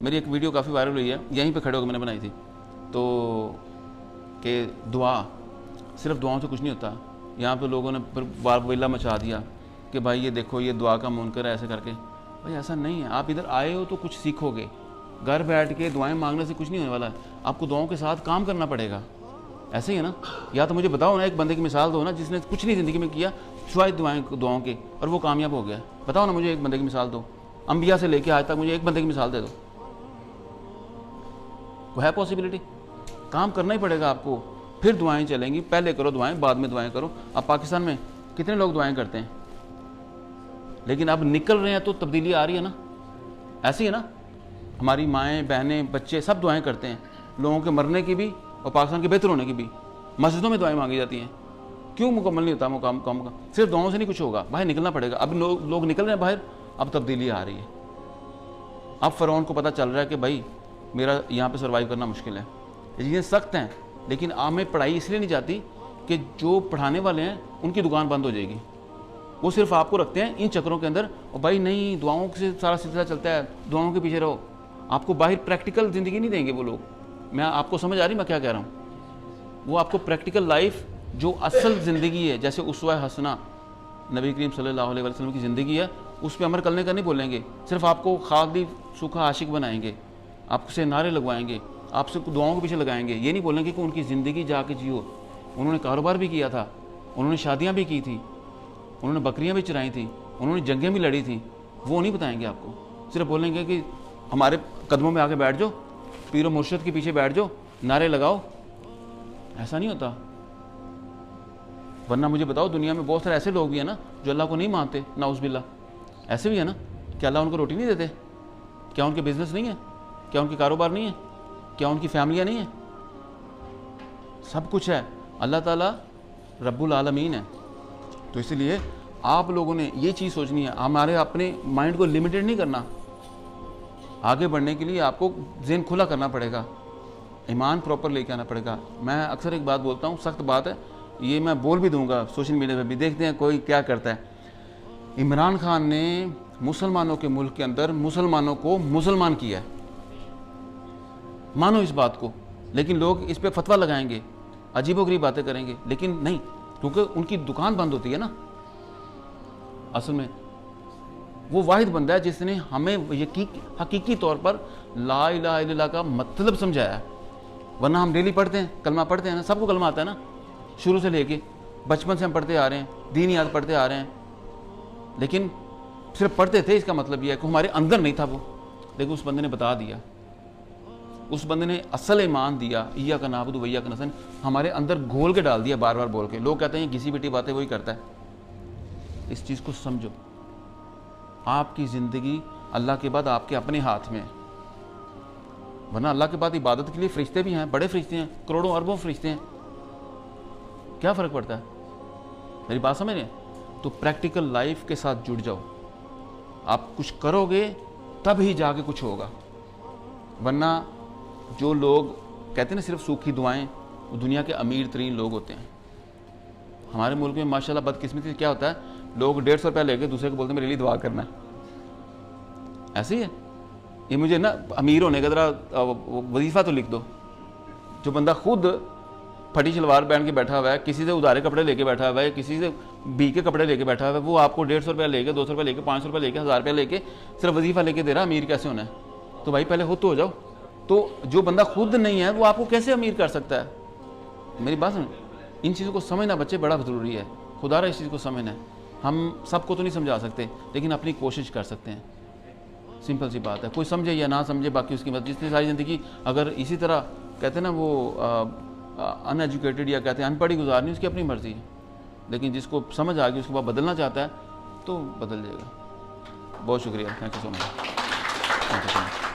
میری ایک ویڈیو کافی وائرل ہوئی ہے، یہیں پہ کھڑے ہو کے میں نے بنائی تھی، تو کہ دعا صرف دعاؤں سے کچھ نہیں ہوتا۔ یہاں پہ لوگوں نے پھر بار ویلا مچا دیا کہ بھائی یہ دیکھو یہ دعا کا منکر ہے، ایسے کر کے۔ بھائی ایسا نہیں ہے، آپ ادھر آئے ہو تو کچھ سیکھو گے۔ گھر بیٹھ کے دعائیں مانگنے سے کچھ نہیں ہونے والا ہے، آپ کو دعاؤں کے ساتھ کام کرنا پڑے گا۔ ایسے ہی ہے نا، یا تو مجھے بتاؤ نا، ایک بندے کی مثال دو نا جس نے کچھ نہیں زندگی میں کیا سوائے دعاؤں کے، اور وہ کامیاب ہو گیا۔ بتاؤ نا مجھے ایک بندے کی مثال دو، انبیاء سے لے کے آج تک مجھے ایک بندے کی مثال دے دو۔ وہ ہے پاسبلٹی؟ کام کرنا ہی پڑے گا آپ کو، پھر دعائیں چلیں گی۔ پہلے کرو دعائیں، بعد میں دعائیں کرو۔ اب پاکستان میں کتنے لوگ دعائیں کرتے ہیں، لیکن اب نکل رہے ہیں تو تبدیلی آ رہی ہے نا۔ ایسی ہے نا، ہماری مائیں بہنیں بچے سب دعائیں کرتے ہیں، لوگوں کے مرنے کی بھی اور پاکستان کے بہتر ہونے کی بھی۔ مسجدوں میں دعائیں مانگی جاتی ہیں، کیوں مکمل نہیں ہوتا مقام کا؟ صرف دعاؤں سے نہیں کچھ ہوگا، باہر نکلنا پڑے گا۔ اب لوگ نکل رہے ہیں باہر، اب تبدیلی آ رہی ہے۔ اب فرعون کو پتہ چل رہا ہے کہ بھائی میرا یہاں پہ سروائیو کرنا مشکل ہے، یہ چیزیں سخت ہیں، لیکن عام میں پڑھائی اس لیے نہیں جاتی کہ جو پڑھانے والے ہیں ان کی دکان بند ہو جائے گی۔ وہ صرف آپ کو رکھتے ہیں ان چکروں کے اندر، اور بھائی نہیں دعاؤں سے سارا سلسلہ چلتا ہے، دعاؤں کے پیچھے رہو۔ آپ کو باہر پریکٹیکل زندگی نہیں دیں گے وہ لوگ۔ میں آپ کو سمجھ آ رہی میں کیا کہہ رہا ہوں؟ وہ آپ کو پریکٹیکل لائف جو اصل زندگی ہے، جیسے اسوہ حسنہ نبی کریم صلی اللہ علیہ وسلم کی زندگی ہے، اس پہ عمل کرنے کا نہیں بولیں گے۔ صرف آپ کو خالی سوکھا عاشق بنائیں گے، آپ سے نعرے لگوائیں گے، آپ سے دعاؤں کے پیچھے لگائیں گے۔ یہ نہیں بولیں گے کہ ان کی زندگی جا کے جیو۔ انہوں نے کاروبار بھی کیا تھا، انہوں نے شادیاں بھی کی تھیں، انہوں نے بکریاں بھی چرائی تھیں، انہوں نے جنگیں بھی لڑی تھیں۔ وہ نہیں بتائیں گے آپ کو، صرف بولیں گے کہ ہمارے قدموں میں آ کے بیٹھ جاؤ، پیر و مرشد کے پیچھے بیٹھ جاؤ، نعرے لگاؤ۔ ایسا نہیں ہوتا۔ ورنہ مجھے بتاؤ، دنیا میں بہت سارے ایسے لوگ بھی ہیں نا جو اللہ کو نہیں مانتے، نعوذ باللہ۔ ایسے بھی ہے نا، کیا اللہ ان کو روٹی نہیں دیتے؟ کیا ان کے بزنس نہیں ہے؟ کیا ان کے کاروبار نہیں ہے؟ کیا ان کی فیملیاں نہیں ہیں؟ سب کچھ ہے۔ اللہ تعالیٰ رب العالمین ہے۔ تو اس لیے آپ لوگوں نے یہ چیز سوچنی ہے، ہمارے اپنے مائنڈ کو لمیٹڈ نہیں کرنا۔ آگے بڑھنے کے لیے آپ کو ذہن کھلا کرنا پڑے گا، ایمان پراپر لے کے آنا پڑے گا۔ میں اکثر ایک بات بولتا ہوں، سخت بات ہے یہ، میں بول بھی دوں گا سوشل میڈیا پہ بھی، دیکھتے ہیں کوئی کیا کرتا ہے۔ عمران خان نے مسلمانوں کے ملک کے اندر مسلمانوں کو مسلمان کیا ہے، مانو اس بات کو، لیکن لوگ اس پہ فتویٰ لگائیں گے، عجیب و غریب باتیں کریں گے، لیکن نہیں، کیونکہ ان کی دکان بند ہوتی ہے نا۔ اصل میں وہ واحد بندہ ہے جس نے ہمیں حقیقی طور پر لا الہ الا اللہ کا مطلب سمجھایا ہے۔ ورنہ ہم ڈیلی پڑھتے ہیں، کلمہ پڑھتے ہیں نا، سب کو کلمہ آتا ہے نا، شروع سے لے کے بچپن سے ہم پڑھتے آ رہے ہیں، دین یاد پڑھتے آ رہے ہیں، لیکن صرف پڑھتے تھے، اس کا مطلب یہ ہے کہ ہمارے اندر نہیں تھا وہ۔ لیکن اس بندے نے بتا دیا، اس بندے نے اصل ایمان دیا، ایاک نعبد و ایاک نستعین، ہمارے اندر گھول کے ڈال دیا بار بار بول کے۔ لوگ کہتے ہیں یہ گھسی پٹی باتیں وہی کرتا ہے۔ اس چیز کو سمجھو، آپ کی زندگی اللہ کے بعد آپ کے اپنے ہاتھ میں ہے۔ ورنہ اللہ کے بعد عبادت کے لیے فرشتے بھی ہیں، بڑے فرشتے ہیں، کروڑوں اربوں فرشتے ہیں، کیا فرق پڑتا ہے؟ میری بات سمجھ رہے ہیں؟ تو پریکٹیکل لائف کے ساتھ جڑ جاؤ، آپ کچھ کرو گے تب ہی جا کے کچھ ہوگا۔ ورنہ جو لوگ کہتے ہیں نا صرف سوکھی دعائیں، وہ دنیا کے امیر ترین لوگ ہوتے ہیں۔ ہمارے ملک میں ماشاءاللہ بدقسمتی سے کیا ہوتا ہے، لوگ 150 روپیہ لے کے دوسرے کو بولتے ہیں میرے لیے دعا کرنا ہے۔ ایسے ہی ہے یہ، مجھے نا امیر ہونے کا ذرا وظیفہ تو لکھ دو۔ جو بندہ خود پھٹی شلوار پہن کے بیٹھا ہوا ہے، کسی سے ادھارے کپڑے لے کے بیٹھا ہوا ہے، کسی سے بی کے کپڑے لے کے بیٹھا ہوا ہے، وہ آپ کو 150 روپیہ لے کے، 200 روپیہ لے کے، 500 روپیہ لے کے، 1000 روپیہ لے کے صرف وظیفہ لے کے دے رہا، امیر کیسے ہونا ہے؟ تو بھائی پہلے خود تو ہو جاؤ۔ تو جو بندہ خود نہیں ہے وہ آپ کو کیسے امیر کر سکتا ہے؟ میری بات سن، ان چیزوں کو سمجھنا بچے بڑا ضروری ہے، خدا را اس چیز کو سمجھنا ہے۔ ہم سب کو تو نہیں سمجھا سکتے، لیکن اپنی کوشش کر سکتے ہیں۔ سمپل سی بات ہے، کوئی سمجھے یا نہ سمجھے باقی اس کی مت۔ جس نے ساری زندگی اگر اسی طرح کہتے ہیں نا وہ ان ایجوکیٹڈ یا کہتے ہیں ان پڑھی گزارنی، اس کی اپنی مرضی ہے، لیکن جس کو سمجھ آ گئی اس کے بعد بدلنا چاہتا ہے تو بدل جائے گا۔ بہت شکریہ، تھینک یو سو مچ۔